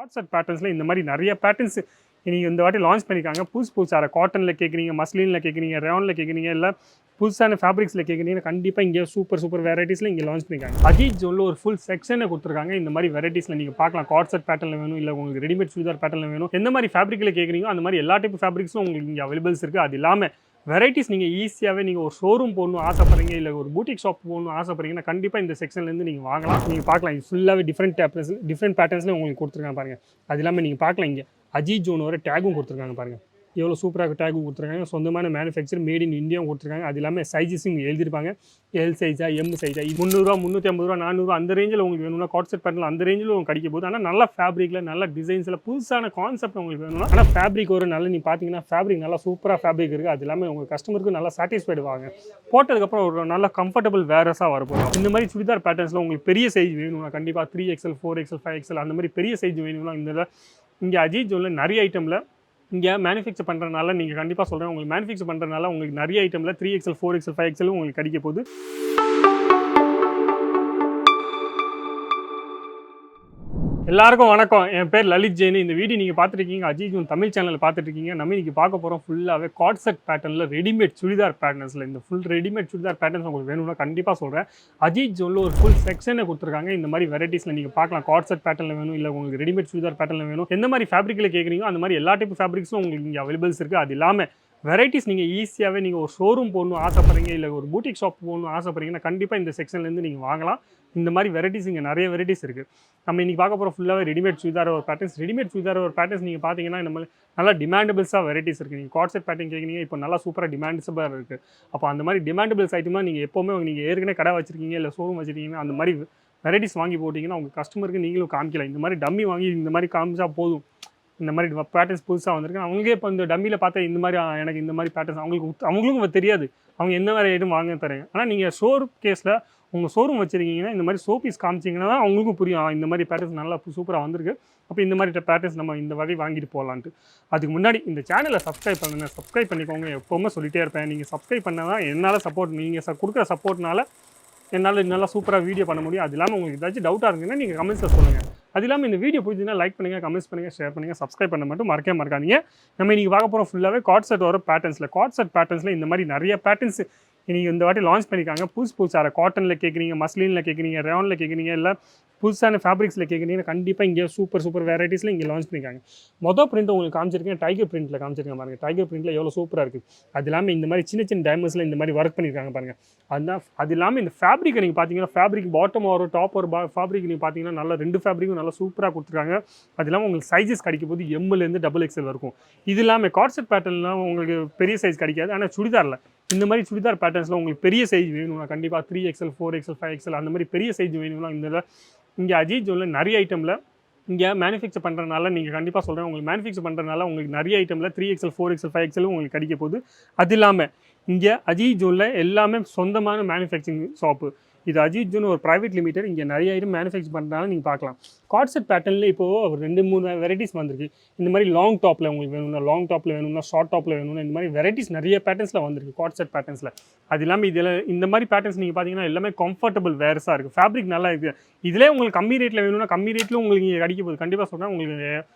God set பேட்டர்ன்ஸில் இந்த மாதிரி நிறைய பேட்டர்ன்ஸ் நீங்கள் இந்த வாட்டி லான்ச் பண்ணியிருக்காங்க. புதுசாக காட்டனில் கேட்குறீங்க, மஸ்லினில் கேட்குறீங்க, ரேயானில் கேட்குறீங்க, இல்லை புதுசான ஃபேப்ரிக்ஸில் கேட்குறீங்கன்னா கண்டிப்பாக இங்கே சூப்பர் வெரைட்டிஸில் இங்கே லான்ச் பண்ணியிருக்காங்க. அஜித் ஜோனில் ஒரு ஃபுல் செக்ஷனை கொடுத்துருக்காங்க. இந்த மாதிரி வெரைட்டிஸில் நீங்கள் பார்க்கலாம். காட் செட் பேட்டர்னில் வேணும், இல்லை உங்களுக்கு ரெடிமேட் சுடிதார் பேட்டர்னில் வேணும், எந்த மாதிரி ஃபேப்ரிக்கில் கேட்குறீங்களோ அந்த மாதிரி எல்லா டைப் ஃபேப்ரிக்ஸும் உங்களுக்கு இங்கே அவைலபிள்ஸ் இருக்குது. அது இல்லாமல் வெரைட்டிஸ் நீங்கள் ஈஸியாகவே நீங்கள் ஒரு ஷோரூம் போகணும் ஆசைப்படுறீங்க, இல்லை ஒரு பூட்டிக் ஷாப் போகணும் ஆசைப்படுறீங்கன்னா கண்டிப்பாக இந்த செக்ஷன்லேருந்து நீங்கள் வாங்கலாம். நீங்கள் பார்க்கலாம், இது ஃபுல்லாகவே டிஃப்ரெண்ட் பேட்டர்ன்ஸில் உங்களுக்கு கொடுத்துருக்காங்க பாருங்கள். அது இல்லாமல் நீங்கள் பார்க்கலாம், இங்கே அஜித் ஜோன் வர டேகும் கொடுத்துருக்காங்க பாருங்கள். எவ்வளோ சூப்பராக டேகும் கொடுத்துருக்காங்க. சொந்தமான மேனுஃபேக்சர் மேட் இன் இந்தியாவும் கொடுத்துருக்காங்க. அது இல்லாமல் சைஸஸும் எழுதியிருப்பாங்க. எல் சைஸா, எம் சைஸா, 300, 350, 400 அந்த ரேஞ்சில் உங்களுக்கு வேணும்னா காட் செட் பேட்டர்னில் அந்த ரேஞ்சில் உங்களுக்கு கிடைக்க போகுது. ஆனால் நல்ல ஃபேப்ரிக்கில் நல்ல டிசைன்ஸில் புதுசான கான்செப்ட் உங்களுக்கு வேணும்னா, ஆனால் ஃபேப்ரிக் ஒரு நல்ல நீங்கள் பார்த்தீங்கன்னா ஃபேப்ரிக் நல்லா சூப்பராக ஃபேப்ரிக் இருக்குது. அது இல்லாமல் உங்கள் கஸ்டமருக்கு நல்லா சாட்டிஸ்ஃபைடு வாங்க. போட்டதுக்கப்புறம் ஒரு நல்ல கம்ஃபர்டபுள் வேரஸாக வரப்போம். இந்த மாதிரி சுடிதார் பேட்டர்ன்ஸில் உங்களுக்கு பெரிய சைஸ் வேணும்னா கண்டிப்பாக 3XL, 4XL, 5XL அந்த மாதிரி பெரிய சைஸ் வேணும்னா இங்கே அஜித் ஜோனில் நிறைய ஐட்டமில் இங்கே மேனுஃபேக்சர் பண்ணுறதுனால நீங்கள் கண்டிப்பாக சொல்கிறேன், உங்களுக்கு மேனுஃபேக்சர் பண்ணுறதுனால உங்களுக்கு நிறைய ஐட்டமில் 3XL, 4XL, 5XL உங்களுக்கு கிடைக்க போகுது. எல்லாருக்கும் வணக்கம். என் பேர் லலித் ஜெயின். இந்த வீடியோ நீங்கள் பார்த்துருக்கீங்க அஜித் ஜோன் தமிழ் சேனலில் பார்த்துருக்கீங்க. நம்ம இன்றைக்கி பார்க்க போகிறோம் ஃபுல்லாகவே காட் செட் பேட்டர்னில் ரெடிமேட் சுடிதார் பேட்டர்ன்ஸில். இந்த ஃபுல் ரெடிமேட் சுடிதார் பேட்டர்ன்ஸ் உங்களுக்கு வேணும்னா கண்டிப்பாக சொல்கிறேன். அஜித் ஜோனில் ஒரு ஃபுல் செக்ஷனை கொடுத்துருக்காங்க. இந்த மாதிரி வெரைட்டிஸில் நீங்கள் பார்க்கலாம். காட் செட் பேட்டர்னில் வேணும், இல்லை உங்களுக்கு ரெடிமேட் சுடிதார் பேட்டர்னில் வேணும், எந்த மாதிரி ஃபேப்ரிக்கில் கேட்குறீங்களோ அந்த மாதிரி எல்லா டைப் ஃபேப்ரிக்ஸும் உங்களுக்கு இங்கே அவைலபிள்ஸ் இருக்குது. அது இல்லாமல் வெரைட்டிஸ் நீங்கள் ஈஸியாகவே நீங்கள் ஒரு ஷோரூம் போகணும் ஆசைப்படுறீங்க, இல்லை ஒரு பூட்டிக் ஷாப் போகணும் ஆசைப்படுறீங்கன்னா கண்டிப்பாக இந்த செக்ஷன்லேருந்து நீங்கள் வாங்கலாம். இந்த மாதிரி வெரைட்டிஸ் இங்கே நிறைய வெரைட்டிஸ் இருக்குது. நம்ம இன்றைக்கி பார்க்க போகிற ஃபுல்லாகவே ரெடிமேட் சுடிதார் ஒரு பேட்டர்ன்ஸ். ரெடிமேட் சுடிதார் ஒரு பேட்டர்ன்ஸ் நீங்கள் பார்த்தீங்கன்னா நம்ம நல்லா டிமாண்டபிள்ஸாக வெரைட்டிஸ் இருக்குது. நீங்கள் காட் செட் பேட்டர்ன் கேட்குறீங்க, இப்போ நல்லா சூப்பராக டிமாண்டபிளாக இருக்குது. அப்போ அந்த மாதிரி டிமாண்டபிள்ஸ் ஐட்டமாக நீங்கள் எப்போவுமே நீங்கள் ஏற்கனவே கடை வச்சுருக்கீங்க, இல்லை ஷோரூம் வச்சுருக்கீங்கன்னா அந்த மாதிரி வெரைட்டிஸ் வாங்கி போட்டிங்கன்னா உங்கள் கஸ்டமருக்கு நீங்களும் காமிக்கலாம். இந்த மாதிரி டம்மி வாங்கி இந்த மாதிரி காமிச்சா போதும். இந்த மாதிரி பேட்டர்ன்ஸ் புதுசாக வந்திருக்கு. அவங்களே இப்போ இந்த டம்மியில் பார்த்தா இந்த மாதிரி எனக்கு இந்த மாதிரி பேட்டர்ன்ஸ் அவங்களுக்கும் தெரியாது, அவங்க என்ன வேறு ஐட்டம் வாங்க தரேன். ஆனால் நீங்கள் ஷோரூம் கேஸில் உங்கள் ஷோரூம் வச்சுருக்கீங்கன்னா இந்த மாதிரி ஷோபீஸ் காமிச்சிங்கன்னா தான் அவங்களுக்கும் புரியும், இந்த மாதிரி பேட்டர்ன்ஸ் நல்லா சூப்பராக வந்திருக்கு, அப்போ இந்த மாதிரி பேட்டர்ன்ஸ் நம்ம இந்த வகை வாங்கிட்டு போகலான்ட்டு. அதுக்கு முன்னாடி இந்த சேனலை சப்ஸ்கிரைப் பண்ணுங்கள், சப்ஸ்கிரைப் பண்ணிக்கோங்க. எப்போவுமே சொல்லிகிட்டே இருப்பேன், நீங்கள் சப்ஸ்கிரைப் பண்ணால் தான் என்னால் சப்போர்ட், நீங்கள் கொடுக்குற சப்போர்ட்னால என்னால் நல்லா சூப்பராக வீடியோ பண்ண முடியும். அது இல்லாமல் உங்களுக்கு ஏதாச்சும் டவுட்டாக இருந்தீங்கன்னா நீங்கள் கமெண்ட்ஸில் சொல்லுங்கள். அது இல்லாமல் இந்த வீடியோ பிடிச்சிங்கன்னா லைக் பண்ணுங்கள், கமெண்ட்ஸ் பண்ணுங்கள், ஷேர் பண்ணுங்கள், சப்ஸ்கிரைப் பண்ண மட்டும் மறக்காதீங்க. நம்ம இன்றைக்கி பார்க்க போகிறோம் ஃபுல்லாகவே காட் செட் வர பேட்டர்ன்ஸில். காட் செட் பேட்டர்ன்ஸில் இந்த மாதிரி நிறைய பேட்டர்ன்ஸ் நீங்கள் இந்த வாட்டி லான்ச் பண்ணியிருக்காங்க. புதுசாக காட்டனில் கேட்குறீங்க, மஸ்லினில் கேட்குறீங்க, ரேயானில் கேட்குறீங்க, இல்லை புதுசான ஃபேப்ரிக்ஸில் கேட்குறீங்கன்னா கண்டிப்பாக இங்கே சூப்பர் வெரைட்டிஸில் இங்கே லான்ச் பண்ணியிருக்காங்க. மொதல் பிரிண்ட் உங்களுக்கு காமிச்சிருக்கேன், டைகர் பிரிண்ட்டில் காமிச்சிருக்கேன் பாருங்கள். டைகர் பிரிண்ட்டில் எவ்வளோ சூப்பராக இருக்குது. அது இல்லாமல் இந்த மாதிரி சின்ன டைமண்ட்ஸில் இந்த மாதிரி ஒர்க் பண்ணியிருக்காங்க பாருங்கள். அதுதான் அது இல்லாமல் இந்த ஃபேப்ரிக்கை நீங்கள் பார்த்தீங்கன்னா ஃபேப்ரிக் பாட்டம் வரும், டாப் ஒரு ஃபேப்ரிக் நீங்கள் பார்த்தீங்கன்னா நல்லா 2 ஃபேப்ரிக்கும் நல்லா சூப்பராக கொடுத்துருக்காங்க. அது இல்லாமல் உங்களுக்கு சைஸஸ் கிடைக்கும் போது எம்லேருந்து XXL இருக்கும். இது இல்லாமல் காட் செட் பேட்டர்ன்லாம் உங்களுக்கு பெரிய சைஸ் கிடைக்காது. ஆனால் சுடிதாரில் இந்த மாதிரி சுடிதார் பேட்டர்ன்ஸில் உங்களுக்கு பெரிய சைஸ் வேணும்னா கண்டிப்பாக 3XL, 4XL, 5XL அந்த மாதிரி பெரிய சைஸ் வேணும்னா இங்கே அஜித் ஜோனில் நிறைய ஐட்டமில் இங்கே மேனுஃபேக்சர் பண்ணுறதுனால நீங்கள் கண்டிப்பாக சொல்கிறேன், உங்களுக்கு மேனுஃபேக்சர் பண்ணுறதுனால உங்களுக்கு நிறைய ஐட்டமில் 3XL, 4XL, 5XL உங்களுக்கு கிடைக்க போகுது. அது இல்லாமல் இங்கே அஜித் ஜோனில் எல்லாமே சொந்தமான மேனுஃபேக்சரிங் ஷாப்பு. இது அஜித் ஜோன் ஒரு ப்ரைவேட் லிமிடெட். இங்கே நிறைய ஐட்டம் மேனுஃபேக்சர் பண்ணுறதுனால நீங்கள் பார்க்கலாம். காட் செட் பேட்டர்னில் இப்போது ஒரு 2-3 வெரைட்டிஸ் வந்திருக்கு. இந்த மாதிரி லாங் டாப்பில் உங்களுக்கு வேணும்னா, லாங் டாப்பில் வேணும்னா, ஷார்ட் டாப்பில் வேணும்னா, இந்த மாதிரி வெரைட்டிஸ் நிறைய பேட்டர்ன்ஸில் வந்திருக்கு காட் செட் பேட்டர்ன்ஸில். அது இல்லாமல் இதில் இந்த மாதிரி பேட்டர்ன்ஸ் நீங்கள் பார்த்தீங்கன்னா எல்லாமே கம்ஃபர்டபுள் வேர்ஸாக இருக்குது, ஃபேப்ரிக் நல்லா இருக்குது. இதிலே உங்களுக்கு கம்மி ரேட்டில் வேணும்னா கம்மி ரேட்டில் உங்களுக்கு இங்கே கிடைக்க போகுது. கண்டிப்பாக சொல்கிறேன், உங்களுக்கு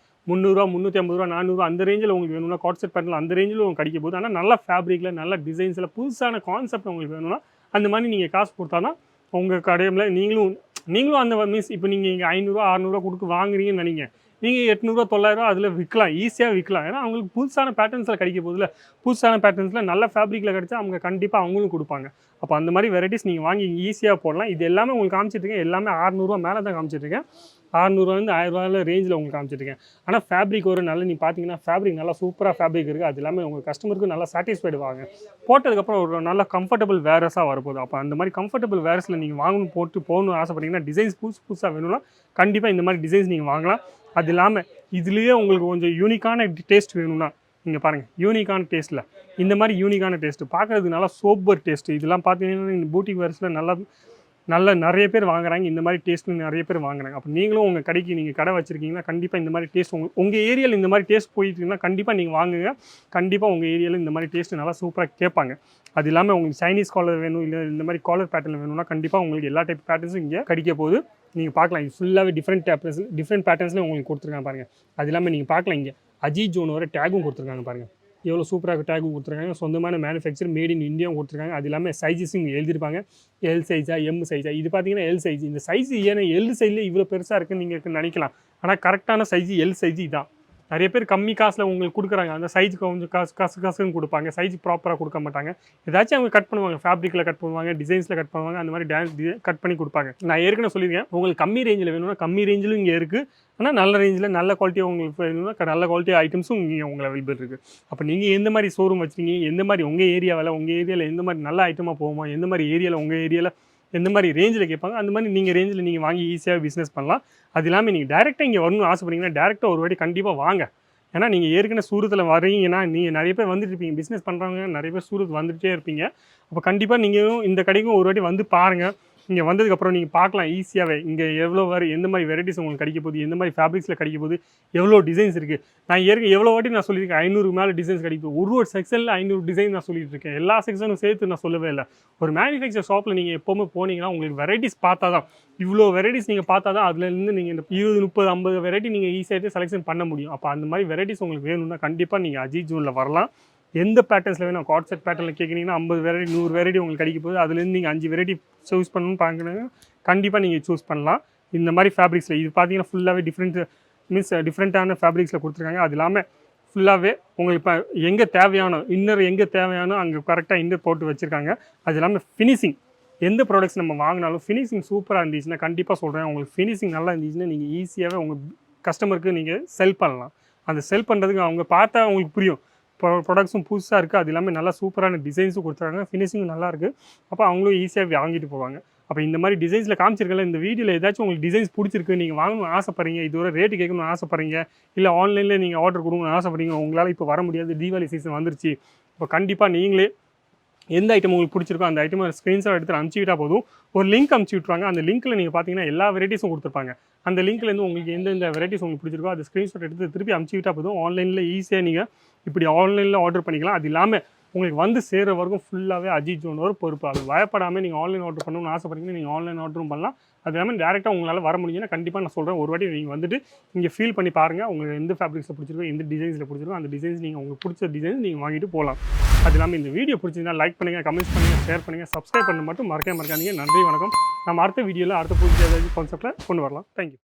300, 350, 400 அந்த ரேஞ்சில் உங்களுக்கு வேணும்னா காட் செட் பேட்டர்னில் அந்த ரேஞ்சில் உங்களுக்கு கிடைக்க போகுது. ஆனால் நல்ல ஃபேப்ரிக்கில் நல்ல டிசைன்ஸில் புதுசான கான்செப்ட் உங்களுக்கு வேணும்னா அந்த மாதிரி நீங்கள் காசு கொடுத்தா தான் உங்கள் கடையில் நீங்களும் அந்த மீன்ஸ் இப்போ நீங்கள் இங்கே 500, 600 கொடுத்து வாங்குறீங்கன்னு நினைங்க, நீங்கள் 800, 900 அதில் விற்கலாம், ஈஸியாக விற்கலாம். ஏன்னா அவங்களுக்கு புதுசான பேட்டர்ன்ஸில் கிடைக்க போதில்ல, புதுசான பேட்டர்ன்ஸில் நல்ல ஃபேப்ரிக்கில் கிடைச்சா அவங்க கண்டிப்பாக அவங்களும் கொடுப்பாங்க. அப்போ அந்த மாதிரி வெரைட்டிஸ் நீங்கள் வாங்கி ஈஸியாக போடலாம். இது எல்லாமே உங்களுக்கு காமிச்சிட்ருக்கேன், எல்லாமே 600 மேலே தான் காமிச்சிட்ருக்கேன். 600 1000 ரேஞ்சில் உங்களுக்கு காமிச்சிட்ருக்கேன். ஆனால் ஃபேப்ரிக் ஒரு நல்ல நீங்கள் பார்த்தீங்கன்னா ஃபேப்ரிக் நல்லா சூப்பராக ஃபேப்ரிக் இருக்குது. அது இல்லாமல் உங்கள் கஸ்டமருக்கு நல்லா சாட்டிஸ்ஃபைடு வாங்க. போட்டதுக்கப்புறம் ஒரு நல்ல கம்ஃபர்டபுள் வேரஸாக வரப்போகுது. அப்போ அந்த மாதிரி கம்ஃபர்டபுள் வேரஸில் நீங்கள் போகணும்னு ஆசைப்பட்டீங்கன்னா டிசைன்ஸ் புதுசாக வேணும்னா கண்டிப்பாக இந்த மாதிரி டிசைன்ஸ் நீங்கள் வாங்கலாம். அது இல்லாமல் இதுலேயே உங்களுக்கு கொஞ்சம் யூனிக்கான டேஸ்ட் வேணும்னா நீங்கள் பாருங்கள், யூனிக்கான டேஸ்ட்டில் இந்த மாதிரி யூனிக்கான டேஸ்ட்டு பார்க்குறதுக்கு நல்லா சோப்பர் டேஸ்ட்டு. இதெல்லாம் பார்த்தீங்கன்னா இந்த பூட்டிக் வேர்ஸில் நல்ல நிறைய பேர் வாங்குறாங்க. இந்த மாதிரி டேஸ்ட்டு நிறைய பேர் வாங்குறாங்க. அப்போ நீங்களும் உங்கள் கடைக்கு நீங்கள் கடை வச்சுருக்கீங்கன்னா கண்டிப்பாக இந்த மாதிரி டேஸ்ட் உங்கள் ஏரியாவில் இந்த மாதிரி டேஸ்ட் போயிட்டுருக்குன்னா கண்டிப்பாக நீங்கள் வாங்குங்க. கண்டிப்பாக உங்கள் ஏரியாவில் இந்த மாதிரி டேஸ்ட்டு நல்லா சூப்பராக கேட்பாங்க. அது இல்லாமல் உங்களுக்கு சைனீஸ் காலர் வேணும், இல்லை இந்த மாதிரி காலர் பேட்டர்ன் வேணும்னா கண்டிப்பாக உங்களுக்கு எல்லா டைப் பேட்டர்ன்ஸும் இங்கே கிடைக்க போகுது. நீங்கள் பார்க்கலாம். இது ஃபுல்லாகவே டிஃப்ரெண்ட் பேட்டர்ன்ஸில் உங்களுக்கு கொடுத்துருக்காங்க பாருங்கள். அது இல்லாமல் நீங்கள் பார்க்கலாம், இங்கே அஜித் ஜோன் வர டேகும் கொடுத்துருக்காங்க பாருங்கள். எவ்வளோ சூப்பராக டேகும் கொடுத்துருக்காங்க. சொந்தமான மேனுஃபேக்சர் மேட் இன் இந்தியாவும் கொடுத்துருக்காங்க. அது இல்லாமல் சைஸஸும் எழுதியிருப்பாங்க. எல் சைஸா எம் சைஸா. இது பார்த்தீங்கன்னா எல் சைஸ். இந்த சைஸ் ஏன்னா எல் சைஸில் இவ்வளோ பெருசாக இருக்குன்னு நீங்கள் நினைக்கலாம். ஆனால் கரெக்டான சைஸ் எல் சைஸ் இதான். நிறைய பேர் கம்மி காசில் உங்களுக்கு கொடுக்குறாங்க. அந்த சைஸுக்கு கொஞ்சம் காசுன்னு கொடுப்பாங்க. சைஸ் ப்ராப்பராக கொடுக்க மாட்டாங்க. ஏதாச்சும் அவங்க கட் பண்ணுவாங்க. ஃபேப்ரிக்கில் கட் பண்ணுவாங்க, டிசைன்ஸில் கட் பண்ணுவாங்க. அந்த மாதிரி கட் பண்ணி கொடுப்பாங்க. நான் ஏற்கனவே சொல்லியிருக்கேன், உங்களுக்கு கம்மி ரேஞ்சில் வேணும்னா கம்மி ரேஞ்சிலும் இங்கே இருக்குது. ஆனால் நல்ல ரேஞ்சில் நல்ல குவாலிட்டியாக உங்களுக்கு வேணும்னா நல்ல குவாலிட்டி ஐட்டம்ஸும் இங்கே உங்களுக்கு அவைலபிள் இருக்குது. அப்போ நீங்கள் எந்த மாதிரி ஷோரூம் வச்சுருக்கீங்க, எந்த மாதிரி உங்கள் ஏரியாவில் எந்த மாதிரி நல்ல ஐட்டமாக போகுமா, எந்த மாதிரி ஏரியாவில் உங்கள் ஏரியாவில் எந்த மாதிரி ரேஞ்சில் கேட்பாங்க, அந்த மாதிரி நீங்கள் ரேஞ்சில் நீங்கள் வாங்கி ஈஸியாக பிஸ்னஸ் பண்ணலாம். அது இல்லாமல் நீங்கள் டேரெக்டாக இங்கே வரணும்னு ஆசைப்பட்டீங்கன்னா டேரெக்டாக ஒரு வாட்டி கண்டிப்பாக வாங்க. ஏன்னா நீங்கள் ஏற்கனவே சூரத்தில் வரீங்கன்னா நீங்கள் நிறைய பேர் வந்துட்டு இருப்பீங்க, பிஸ்னஸ் பண்ணுறவங்க நிறைய பேர் சூரத் வந்துகிட்டே இருப்பீங்க. அப்போ கண்டிப்பாக நீங்களும் இந்த கடைக்கும் ஒரு வாட்டி வந்து பாருங்கள். இங்கே வந்ததுக்கப்புறம் நீங்கள் பார்க்கலாம் ஈஸியாகவே இங்கே எவ்வளோ எந்த மாதிரி வெரைட்டிஸ் உங்களுக்கு கிடைக்க போகுது, எந்த மாதிரி ஃபேப்ரிக்ஸில் கிடைக்க போகுது, எவ்வளோ டிசைன்ஸ் இருக்குது. நான் எவ்வளோ வாட்டி நான் சொல்லியிருக்கேன், 500 மேலே டிசைன்ஸ் கிடைக்கும். ஒரு செக்ஷனில் 500 டிசைன் நான் சொல்லிட்டு இருக்கேன். எல்லா செக்ஷனும் சேர்த்து நான் சொல்லவே இல்லை. ஒரு மேனுஃபேக்சர் ஷாப்பில் நீங்கள் எப்போவுமே போனீங்கன்னா உங்களுக்கு வெரைட்டிஸ் பார்த்தா தான், இவ்வளோ வெரைட்டிஸ் நீங்கள் பார்த்தா தான் அதுலேருந்து நீங்கள் இந்த 20, 30, 50 வெரைட்டி நீங்கள் ஈஸியாகிட்டு செலெக்ஷன் பண்ண முடியும். அப்போ அந்த மாதிரி வெரைட்டிஸ் உங்களுக்கு வேணும்னா கண்டிப்பாக நீங்கள் அஜித் ஜோனில் வரலாம். எந்த பேட்டர்ன்ஸில் வேணும், கார்ட் செட் பேட்டர்னில் கேட்குறீங்கன்னா 50 வெரைட்டி 100 வெரைட்டி உங்களுக்கு கிடைக்க போகுது. அதுலேருந்து நீங்கள் 5 வெரைட்டி சூஸ் பண்ணணும்னு பார்க்குறீங்க, கண்டிப்பாக நீங்கள் சூஸ் பண்ணலாம். இந்த மாதிரி ஃபேப்ரிக்ஸில் இது பார்த்தீங்கன்னா ஃபுல்லாகவே டிஃப்ரெண்ட்டான ஃபேப்ரிக்ஸில் கொடுத்துருக்காங்க. அது இல்லாமல் ஃபுல்லாகவே உங்களுக்கு இப்போ எங்கே தேவையானோ எங்கே தேவையானோ அங்கே கரெக்டாக இன்னர் போட்டு வச்சுருக்காங்க. அது இல்லாமல் ஃபினிஷிங், எந்த ப்ராடக்ட்ஸ் நம்ம வாங்கினாலும் ஃபினிஷிங் சூப்பராக இருந்துச்சுன்னா கண்டிப்பாக சொல்கிறேன், உங்களுக்கு ஃபினிஷிங் நல்லா இருந்துச்சுன்னா நீங்கள் ஈஸியாகவே உங்கள் கஸ்டமருக்கு நீங்கள் செல் பண்ணலாம். அந்த செல் பண்ணுறதுக்கு அவங்க பார்த்தா அவங்களுக்கு புரியும், ப்ராடக்ட்ஸும் புதுசாக இருக்குது. அது இல்லாமல் நல்லா சூப்பரான டிசைன்ஸும் கொடுத்துருக்காங்க, ஃபினிஷிங்கும் நல்லாயிருக்கு. அப்போ அவங்களும் ஈஸியாக வாங்கிட்டு போவாங்க. அப்போ இந்த மாதிரி டிசைன்ஸில் காமிச்சிருக்கல, இந்த வீடியோவில் ஏதாச்சும் உங்களுக்கு டிசைன்ஸ் பிடிச்சிருக்கு, நீங்கள் வாங்கணும்னு ஆசைப்பட்றீங்க, இதோட ரேட்டு கேட்கணும்னு ஆசைப்பட்றீங்க, இல்லை ஆன்லைனில் நீங்கள் ஆர்டர் கொடுக்கணும்னு ஆசைப்பட்றீங்க, உங்களால் இப்போ வர முடியாது, தீபாவளி சீசன் வந்துருச்சு. இப்போ கண்டிப்பாக நீங்களே எந்த ஐட்டம் உங்களுக்கு பிடிச்சிருக்கோ அந்த ஐட்டமை ஸ்க்ரீன்ஷாட் எடுத்து அனுப்பிச்சிக்கிட்டா போதும். ஒரு லிங்க் அனுப்பிச்சி விட்ருவாங்க. அந்த லிங்க்கில் நீங்கள் பார்த்தீங்கன்னா எல்லா வெரைட்டிஸும் கொடுத்துருப்பாங்க. அந்த லிங்க்லேருந்து உங்களுக்கு எந்தெந்த வெரைட்டிஸ் உங்களுக்கு பிடிச்சிருக்கோ அது ஸ்க்ரீன்ஷாட் எடுத்து திருப்பி அனுப்பிச்சிக்கிட்டா போதும். ஆன்லைனில் ஈஸியாக நீங்கள் இப்படி ஆன்லைனில் ஆர்டர் பண்ணிக்கலாம். அது இல்லாமல் உங்களுக்கு வந்து சேர்கிற வரைக்கும் ஃபுல்லாகவே அஜித் ஜோன் ஒரு பொறுப்பு. அது பயப்படாமல் நீங்கள் ஆன்லைன் ஆர்டர் பண்ணணும்னு ஆசைப்பட்டீங்கன்னா நீங்கள் ஆன்லைன் ஆர்டரும் பண்ணலாம். அது இல்லாமல் டேரெக்டாக உங்களால் வர முடியும்னா கண்டிப்பாக நான் சொல்கிறேன், ஒரு வாட்டி நீங்கள் வந்துட்டு இங்கே ஃபீல் பண்ணி பாருங்கள். உங்களுக்கு எந்த ஃபேப்ரிக்ஸில் பிடிச்சிருக்கோ, எந்த டிசைன்ஸில் பிடிச்சிருக்கோ அந்த டிசைன்ஸ் நீங்கள் உங்களுக்கு பிடிச்ச டிசைன்ஸ் நீங்கள் வாங்கிட்டு போகலாம். அது இல்லாமல் இந்த வீடியோ பிடிச்சிருந்தா லைக் பண்ணுங்கள், கமெண்ட்ஸ் பண்ணுங்கள், ஷேர் பண்ணுங்கள், சப்ஸ்கிரைப் பண்ண மட்டும் மறக்காதீங்க. நன்றி, வணக்கம். நம்ம அடுத்த வீடியோவில் அடுத்த புதிய கான்செப்ட்டில் கொண்டு வரலாம். தேங்க்யூ.